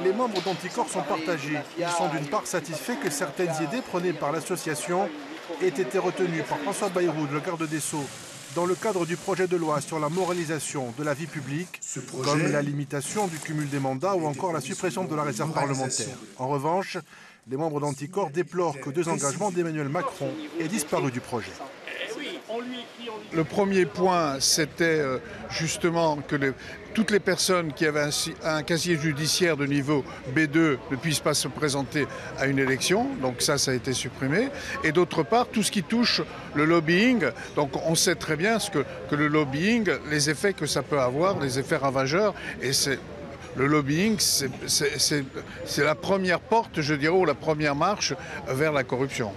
Les membres d'Anticorps sont partagés. Ils sont d'une part satisfaits que certaines idées prônées par l'association aient été retenues par François Bayrou, le garde des Sceaux, dans le cadre du projet de loi sur la moralisation de la vie publique, comme la limitation du cumul des mandats ou encore la suppression de la réserve parlementaire. En revanche, les membres d'Anticorps déplorent que 2 engagements d'Emmanuel Macron aient disparu du projet. Le premier point, c'était justement que toutes les personnes qui avaient un casier judiciaire de niveau B2 ne puissent pas se présenter à une élection. Donc ça a été supprimé. Et d'autre part, tout ce qui touche le lobbying. Donc on sait très bien que le lobbying, les effets que ça peut avoir, les effets ravageurs. Et le lobbying, c'est la première porte, je dirais, ou la première marche vers la corruption.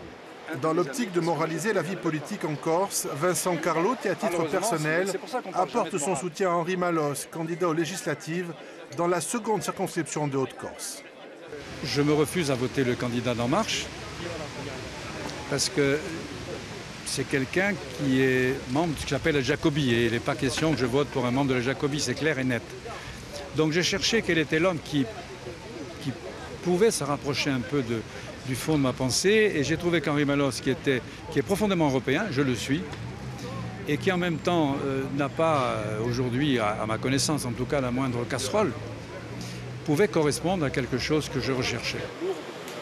Dans l'optique de moraliser la vie politique en Corse, Vincent Carlotti, à titre personnel, apporte son soutien à Henri Malos, candidat aux législatives, dans la seconde circonscription de Haute-Corse. Je me refuse à voter le candidat d'En Marche, parce que c'est quelqu'un qui est membre de ce que j'appelle la Jacobie, et il n'est pas question que je vote pour un membre de la Jacobie, c'est clair et net. Donc j'ai cherché quel était l'homme qui pouvait se rapprocher un peu du fond de ma pensée, et j'ai trouvé qu'Henri Malos, qui est profondément européen, je le suis, et qui en même temps n'a pas aujourd'hui, à ma connaissance en tout cas, la moindre casserole, pouvait correspondre à quelque chose que je recherchais.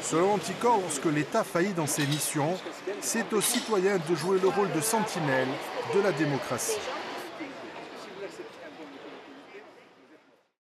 Selon Anticorps, lorsque l'État faillit dans ses missions, c'est aux citoyens de jouer le rôle de sentinelle de la démocratie.